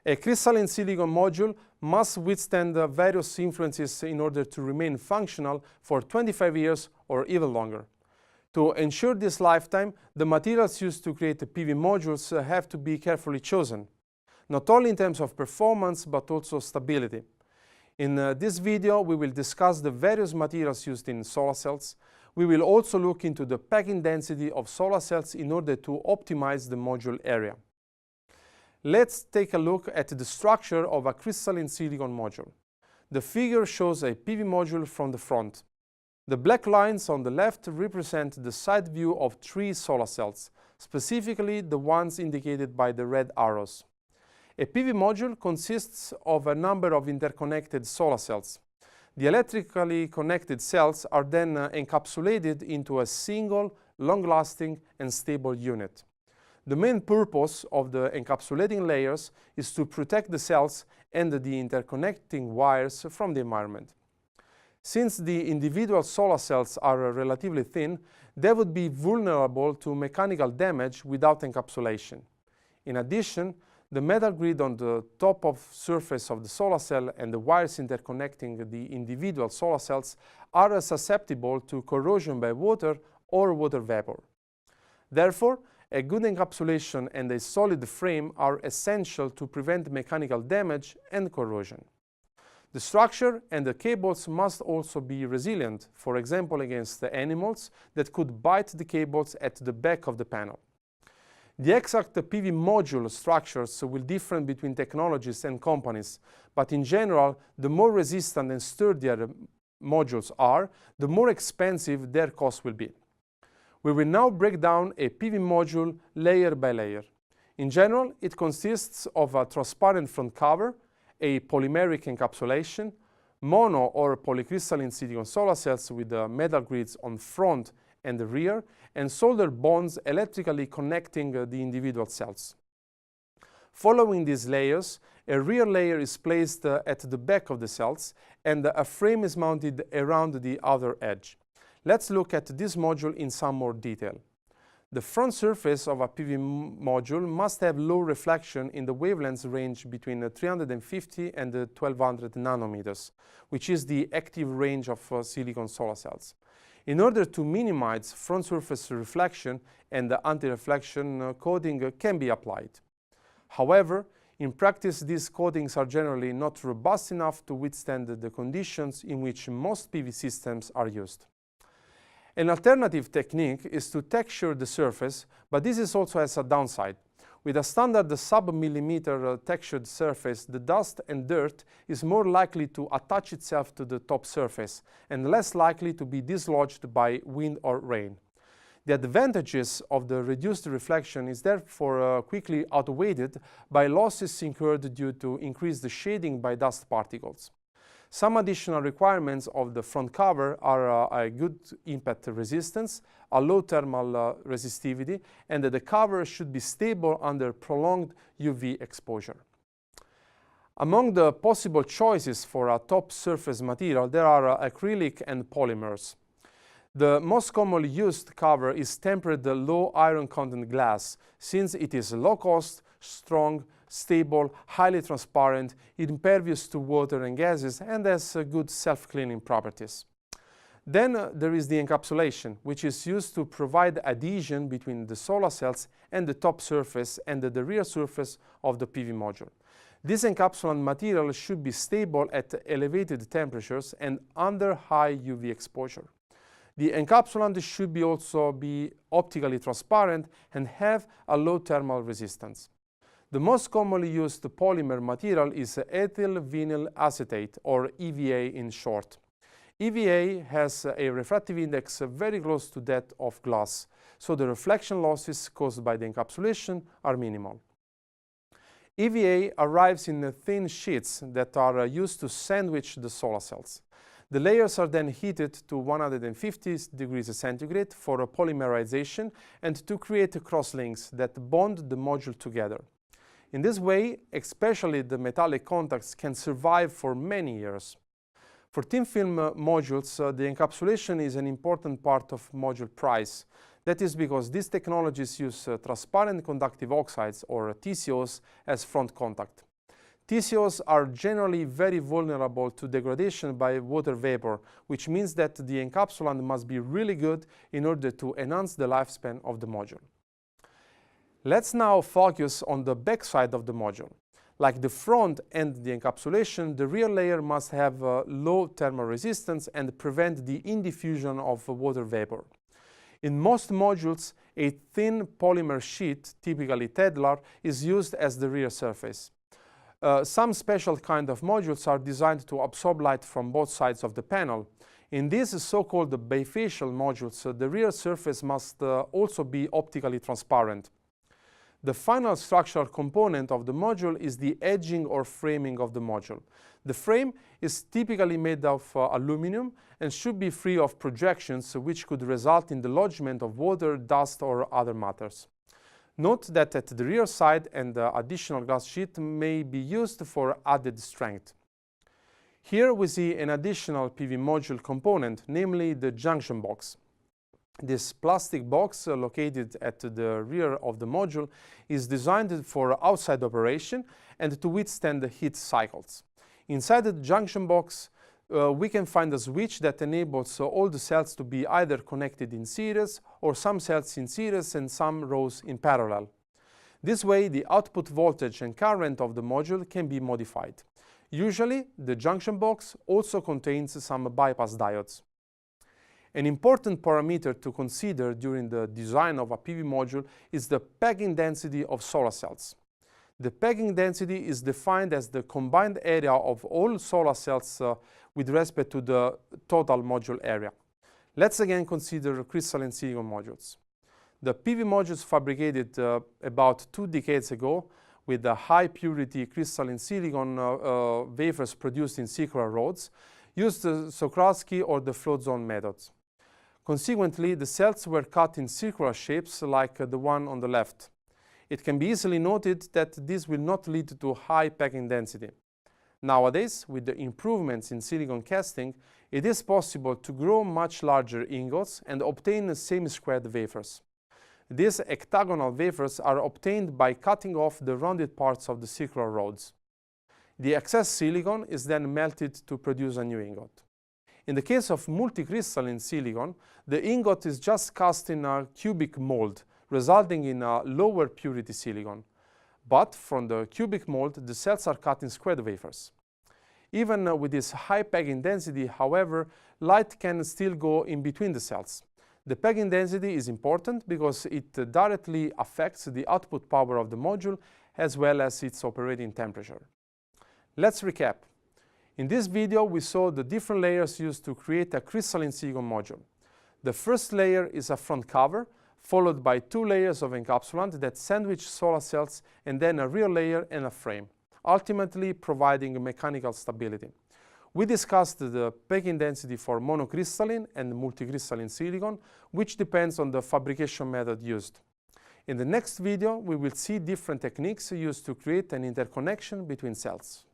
A crystalline silicon module must withstand various influences in order to remain functional for 25 years or even longer. To ensure this lifetime, the materials used to create the PV modules have to be carefully chosen, not only in terms of performance but also stability. In this video, we will discuss the various materials used in solar cells. We will also look into the packing density of solar cells in order to optimize the module area. Let's take a look at the structure of a crystalline silicon module. The figure shows a PV module from the front. The black lines on the left represent the side view of 3 solar cells, specifically the ones indicated by the red arrows. A PV module consists of a number of interconnected solar cells. The electrically connected cells are then encapsulated into a single, long-lasting and stable unit. The main purpose of the encapsulating layers is to protect the cells and the interconnecting wires from the environment. Since the individual solar cells are relatively thin, they would be vulnerable to mechanical damage without encapsulation. In addition, the metal grid on the top of surface of the solar cell and the wires interconnecting the individual solar cells are susceptible to corrosion by water or water vapor. Therefore, a good encapsulation and a solid frame are essential to prevent mechanical damage and corrosion. The structure and the cables must also be resilient, for example against the animals that could bite the cables at the back of the panel. The exact PV module structures will differ between technologies and companies, but in general, the more resistant and sturdier modules are, the more expensive their cost will be. We will now break down a PV module layer by layer. In general, it consists of a transparent front cover, a polymeric encapsulation, mono or polycrystalline silicon solar cells with the metal grids on front and the rear, and solder bonds electrically connecting the individual cells. Following these layers, a rear layer is placed at the back of the cells, and a frame is mounted around the outer edge. Let's look at this module in some more detail. The front surface of a PV module must have low reflection in the wavelength range between 350 and 1200 nanometers, which is the active range of silicon solar cells. In order to minimize front surface reflection, and the anti-reflection coating can be applied. However, in practice, these coatings are generally not robust enough to withstand the conditions in which most PV systems are used. An alternative technique is to texture the surface, but this is also has a downside. With a standard sub-millimeter textured surface, the dust and dirt is more likely to attach itself to the top surface and less likely to be dislodged by wind or rain. The advantages of the reduced reflection is therefore quickly outweighed by losses incurred due to increased shading by dust particles. Some additional requirements of the front cover are a good impact resistance, a low thermal resistivity, and that the cover should be stable under prolonged UV exposure. Among the possible choices for a top surface material, there are acrylic and polymers. The most commonly used cover is tempered low iron content glass, since it is low cost, strong, stable, highly transparent, impervious to water and gases, and has good self-cleaning properties. Then there is the encapsulation, which is used to provide adhesion between the solar cells and the top surface and the rear surface of the PV module. This encapsulant material should be stable at elevated temperatures and under high UV exposure. The encapsulant should also be optically transparent and have a low thermal resistance. The most commonly used polymer material is ethyl vinyl acetate, or EVA in short. EVA has a refractive index very close to that of glass, so the reflection losses caused by the encapsulation are minimal. EVA arrives in thin sheets that are used to sandwich the solar cells. The layers are then heated to 150 degrees centigrade for polymerization and to create crosslinks that bond the module together. In this way, especially the metallic contacts can survive for many years. For thin film modules, the encapsulation is an important part of module price. That is because these technologies use transparent conductive oxides, or TCOs, as front contact. TCOs are generally very vulnerable to degradation by water vapor, which means that the encapsulant must be really good in order to enhance the lifespan of the module. Let's now focus on the back side of the module. Like the front and the encapsulation, the rear layer must have low thermal resistance and prevent the indiffusion of water vapor. In most modules, a thin polymer sheet, typically Tedlar, is used as the rear surface. Some special kind of modules are designed to absorb light from both sides of the panel. In these so-called bifacial modules, the rear surface must also be optically transparent. The final structural component of the module is the edging or framing of the module. The frame is typically made of aluminum and should be free of projections, which could result in the lodgement of water, dust, or other matters. Note that at the rear side an additional glass sheet may be used for added strength. Here we see an additional PV module component, namely the junction box. This plastic box located at the rear of the module is designed for outside operation and to withstand the heat cycles. Inside the junction box, we can find a switch that enables all the cells to be either connected in series or some cells in series and some rows in parallel. This way, the output voltage and current of the module can be modified. Usually, the junction box also contains some bypass diodes. An important parameter to consider during the design of a PV module is the pegging density of solar cells. The pegging density is defined as the combined area of all solar cells with respect to the total module area. Let's again consider crystalline silicon modules. The PV modules fabricated about 2 decades ago with the high purity crystalline silicon wafers produced in circular rods used the Czochralski or the float zone methods. Consequently, the cells were cut in circular shapes like the one on the left. It can be easily noted that this will not lead to high packing density. Nowadays, with the improvements in silicon casting, it is possible to grow much larger ingots and obtain semi-squared wafers. These octagonal wafers are obtained by cutting off the rounded parts of the circular rods. The excess silicon is then melted to produce a new ingot. In the case of multicrystalline silicon, the ingot is just cast in a cubic mold, resulting in a lower purity silicon. But from the cubic mold, the cells are cut in squared wafers. Even with this high pegging density, however, light can still go in between the cells. The pegging density is important because it directly affects the output power of the module as well as its operating temperature. Let's recap. In this video, we saw the different layers used to create a crystalline silicon module. The first layer is a front cover, followed by 2 layers of encapsulant that sandwich solar cells, and then a rear layer and a frame, ultimately providing mechanical stability. We discussed the packing density for monocrystalline and multicrystalline silicon, which depends on the fabrication method used. In the next video, we will see different techniques used to create an interconnection between cells.